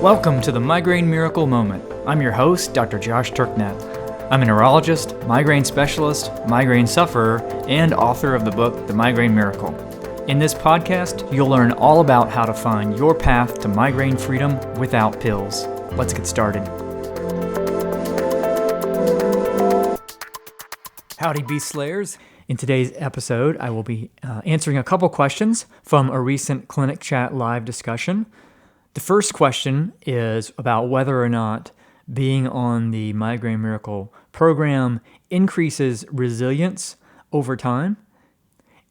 Welcome to the Migraine Miracle Moment. I'm your host, Dr. Josh Turknet. I'm a neurologist, migraine specialist, migraine sufferer, and author of the book, The Migraine Miracle. In this podcast, you'll learn all about how to find your path to migraine freedom without pills. Let's get started. Howdy, Beast Slayers. In today's episode, I will be answering a couple questions from a recent Clinic Chat live discussion. The first question is about whether or not being on the Migraine Miracle program increases resilience over time.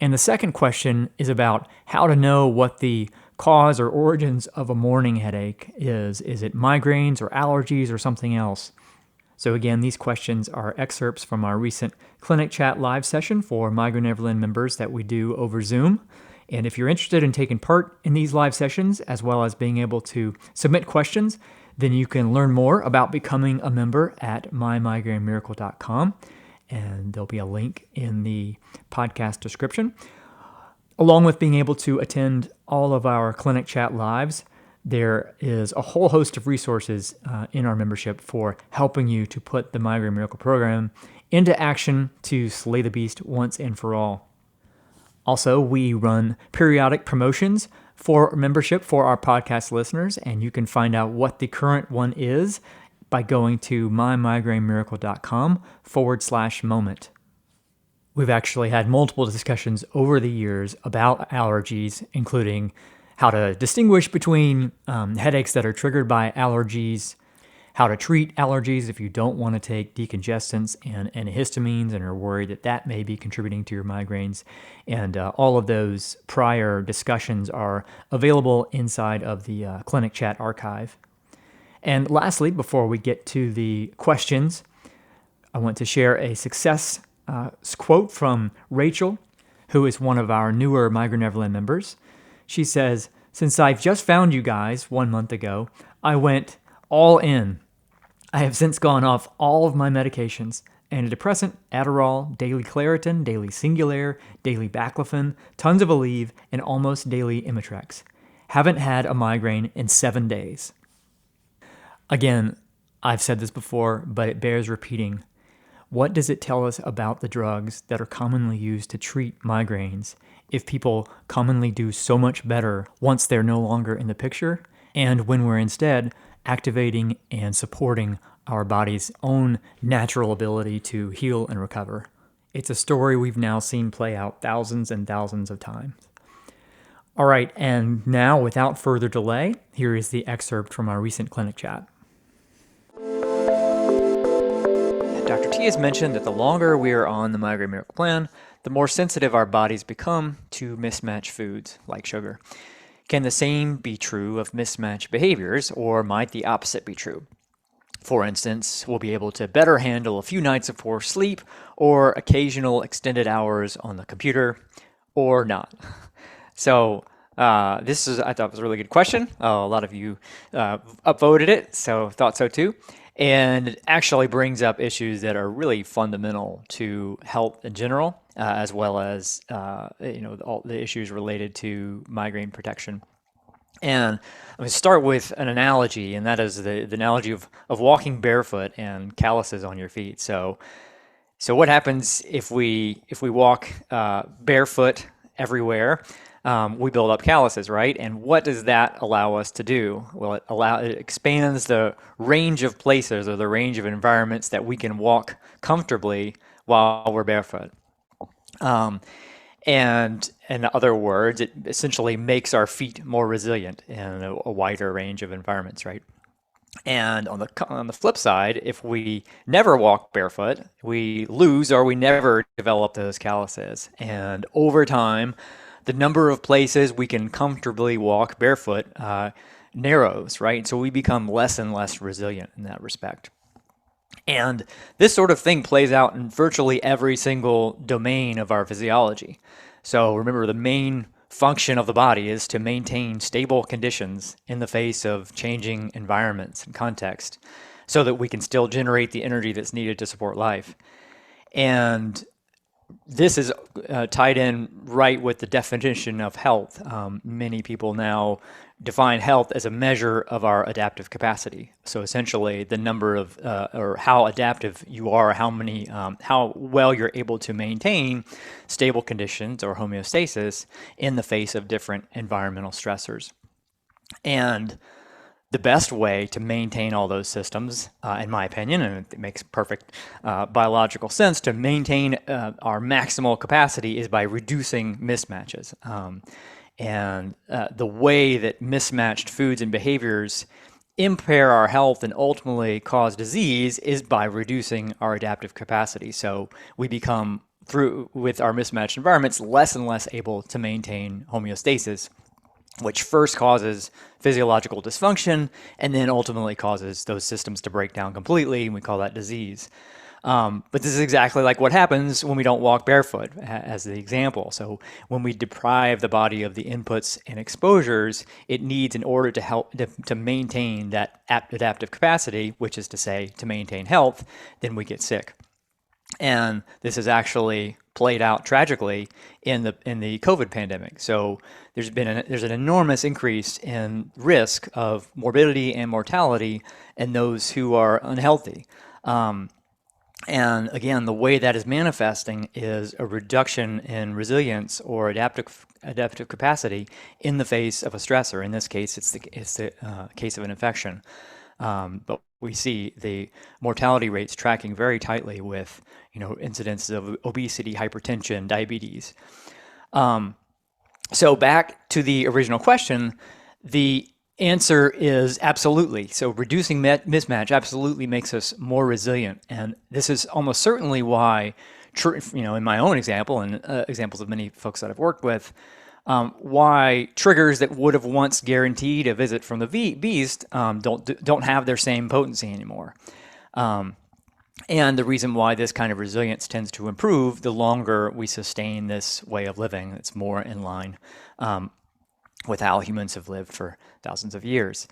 And the second question is about how to know what the cause or origins of a morning headache is. Is it migraines or allergies or something else? So again, these questions are excerpts from our recent Clinic Chat live session for Migraine Neverland members that we do over Zoom. And if you're interested in taking part in these live sessions, as well as being able to submit questions, then you can learn more about becoming a member at mymigrainemiracle.com. And there'll be a link in the podcast description. Along with being able to attend all of our Clinic Chat lives, there is a whole host of resources in our membership for helping you to put the Migraine Miracle program into action to slay the beast once and for all. Also, we run periodic promotions for membership for our podcast listeners, and you can find out what the current one is by going to mymigrainemiracle.com/moment. We've actually had multiple discussions over the years about allergies, including how to distinguish between headaches that are triggered by allergies, how to treat allergies if you don't want to take decongestants and antihistamines and are worried that that may be contributing to your migraines. And all of those prior discussions are available inside of the Clinic Chat archive. And lastly, before we get to the questions, I want to share a success quote from Rachel, who is one of our newer Migraine Neverland members. She says, "Since I've just found you guys 1 month ago, I went all in. I have since gone off all of my medications, antidepressant, Adderall, daily Claritin, daily Singulair, daily Baclofen, tons of Aleve, and almost daily Imitrex. Haven't had a migraine in 7 days." Again, I've said this before, but it bears repeating. What does it tell us about the drugs that are commonly used to treat migraines if people commonly do so much better once they're no longer in the picture, and when we're instead activating and supporting our body's own natural ability to heal and recover? It's a story we've now seen play out thousands and thousands of times. All right, and now without further delay, here is the excerpt from our recent Clinic Chat. Dr. T has mentioned that the longer we are on the Migraine Miracle Plan, the more sensitive our bodies become to mismatched foods like sugar. Can the same be true of mismatched behaviors, or might the opposite be true? For instance, we'll be able to better handle a few nights of poor sleep or occasional extended hours on the computer, or not. So this is, I thought, was a really good question. A lot of you upvoted it, so thought so too. And it actually brings up issues that are really fundamental to health in general, as well as all the issues related to migraine protection. And I'm going to start with an analogy, and that is the analogy of walking barefoot and calluses on your feet. So what happens if we walk barefoot everywhere? We build up calluses, right? And what does that allow us to do? Well, it expands the range of places or the range of environments that we can walk comfortably while we're barefoot. And in other words, it essentially makes our feet more resilient in a wider range of environments, right? And on the flip side, if we never walk barefoot, we lose or we never develop those calluses. And over time, the number of places we can comfortably walk barefoot narrows, right? So we become less and less resilient in that respect. And this sort of thing plays out in virtually every single domain of our physiology. So remember, the main function of the body is to maintain stable conditions in the face of changing environments and context so that we can still generate the energy that's needed to support life. And this is tied in right with the definition of health. Many people now define health as a measure of our adaptive capacity. So essentially, the number of or how adaptive you are, how well you're able to maintain stable conditions or homeostasis in the face of different environmental stressors. And the best way to maintain all those systems, in my opinion, and it makes perfect biological sense, to maintain our maximal capacity is by reducing mismatches. And the way that mismatched foods and behaviors impair our health and ultimately cause disease is by reducing our adaptive capacity. So we become, with our mismatched environments, less and less able to maintain homeostasis, which first causes physiological dysfunction and then ultimately causes those systems to break down completely, and we call that disease. But this is exactly like what happens when we don't walk barefoot, as the example. So when we deprive the body of the inputs and exposures it needs in order to help to maintain that adaptive capacity, which is to say to maintain health, then we get sick. And this is actually played out tragically in the COVID pandemic. So there's an enormous increase in risk of morbidity and mortality in those who are unhealthy. And again, the way that is manifesting is a reduction in resilience or adaptive capacity in the face of a stressor. In this case, it's the case of an infection. But we see the mortality rates tracking very tightly with, incidences of obesity, hypertension, diabetes. So back to the original question, the answer is absolutely. So reducing mismatch absolutely makes us more resilient. And this is almost certainly why, in my own example and examples of many folks that I've worked with, why triggers that would have once guaranteed a visit from the beast don't have their same potency anymore. And the reason why this kind of resilience tends to improve the longer we sustain this way of living. It's more in line with how humans have lived for thousands of years.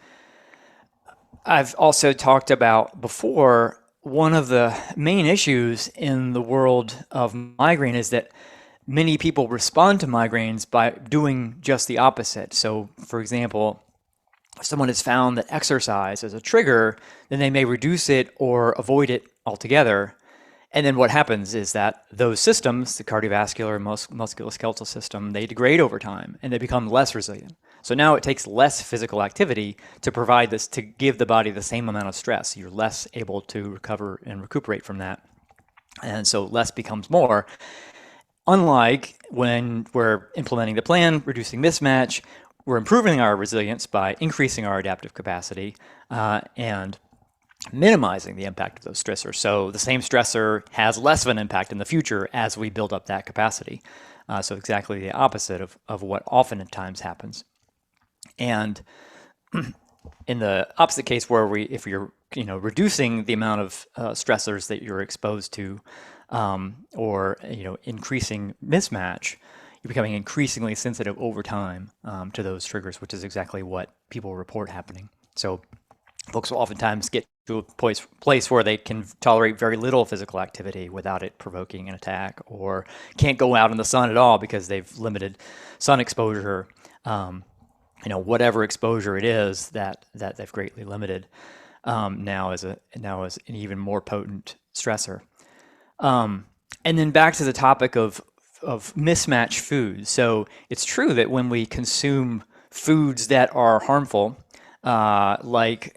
I've also talked about before, one of the main issues in the world of migraine is that many people respond to migraines by doing just the opposite. So, for example, if someone has found that exercise is a trigger, then they may reduce it or avoid it altogether. And then what happens is that those systems, the cardiovascular and musculoskeletal system, they degrade over time and they become less resilient. So now it takes less physical activity to provide this, to give the body the same amount of stress. You're less able to recover and recuperate from that. And so less becomes more. Unlike when we're implementing the plan, reducing mismatch, we're improving our resilience by increasing our adaptive capacity and minimizing the impact of those stressors. So the same stressor has less of an impact in the future as we build up that capacity. So exactly the opposite of what oftentimes happens. And in the opposite case, where if you're reducing the amount of stressors that you're exposed to, or increasing mismatch, you're becoming increasingly sensitive over time to those triggers, which is exactly what people report happening. So folks will oftentimes get to a place where they can tolerate very little physical activity without it provoking an attack, or can't go out in the sun at all because they've limited sun exposure. Whatever exposure it is that they've greatly limited now is an even more potent stressor. And then back to the topic of mismatched foods. So it's true that when we consume foods that are harmful, like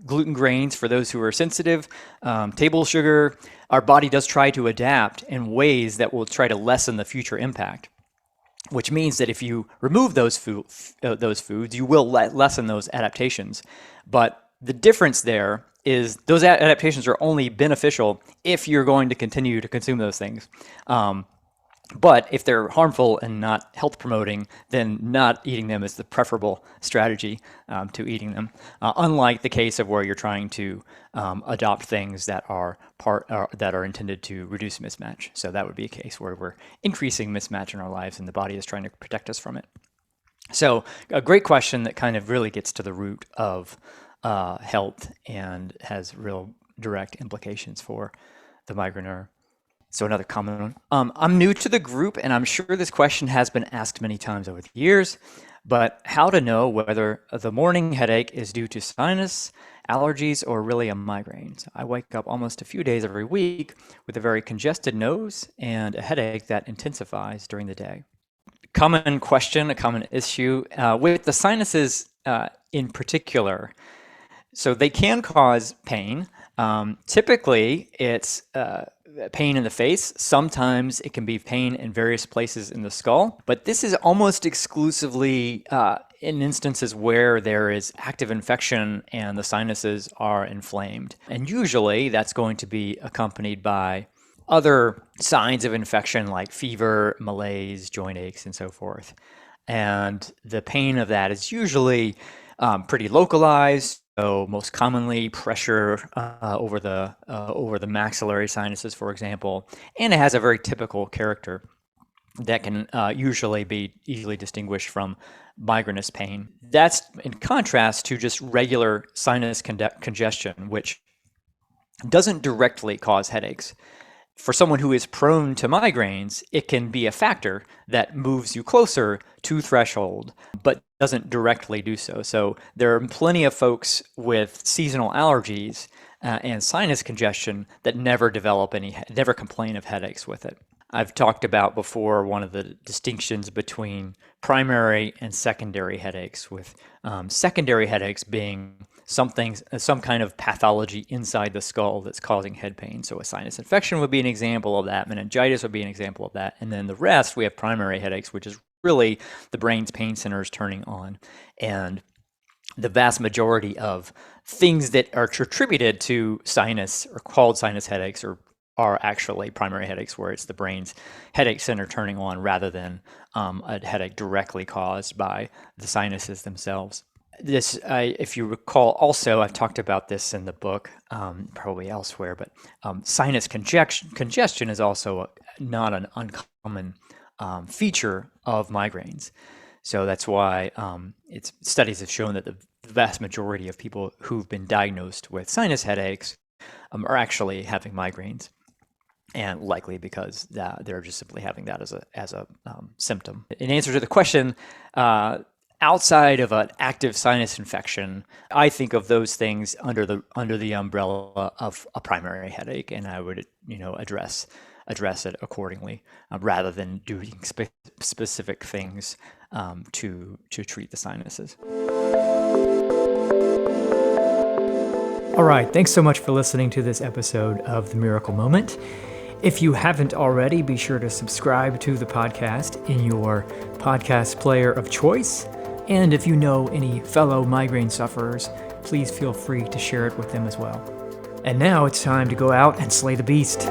gluten grains for those who are sensitive, table sugar, our body does try to adapt in ways that will try to lessen the future impact. Which means that if you remove those foods, you will lessen those adaptations. But the difference there is those adaptations are only beneficial if you're going to continue to consume those things. But if they're harmful and not health promoting, then not eating them is the preferable strategy to eating them. Unlike the case of where you're trying to adopt things that are intended to reduce mismatch. So that would be a case where we're increasing mismatch in our lives and the body is trying to protect us from it. So a great question that kind of really gets to the root of health and has real direct implications for the migraineur. So another common one. I'm new to the group, and I'm sure this question has been asked many times over the years, but how to know whether the morning headache is due to sinus, allergies, or really a migraine. So I wake up almost a few days every week with a very congested nose and a headache that intensifies during the day. Common question, a common issue with the sinuses in particular. So they can cause pain. Typically, it's pain in the face. Sometimes it can be pain in various places in the skull, but this is almost exclusively in instances where there is active infection and the sinuses are inflamed. And usually that's going to be accompanied by other signs of infection like fever, malaise, joint aches, and so forth. And the pain of that is usually pretty localized. So most commonly pressure over the maxillary sinuses, for example, and it has a very typical character that can usually be easily distinguished from migrainous pain. That's in contrast to just regular sinus congestion, which doesn't directly cause headaches. For someone who is prone to migraines, it can be a factor that moves you closer to threshold, but doesn't directly do so. So there are plenty of folks with seasonal allergies and sinus congestion that never complain of headaches with it. I've talked about before one of the distinctions between primary and secondary headaches, with secondary headaches being some kind of pathology inside the skull that's causing head pain. So a sinus infection would be an example of that. Meningitis would be an example of that. And then the rest, we have primary headaches, which is really the brain's pain centers turning on. And the vast majority of things that are attributed to sinus or called sinus headaches are actually primary headaches, where it's the brain's headache center turning on rather than a headache directly caused by the sinuses themselves. This, if you recall, also I've talked about this in the book, probably elsewhere, but sinus congestion is also not an uncommon feature of migraines. So that's why studies have shown that the vast majority of people who've been diagnosed with sinus headaches are actually having migraines, and likely because they're just simply having that as a symptom. In answer to the question, outside of an active sinus infection, I think of those things under the umbrella of a primary headache, and I would address it accordingly, rather than doing specific things to treat the sinuses. All right, thanks so much for listening to this episode of The Miracle Moment. If you haven't already, be sure to subscribe to the podcast in your podcast player of choice. And if you know any fellow migraine sufferers, please feel free to share it with them as well. And now it's time to go out and slay the beast.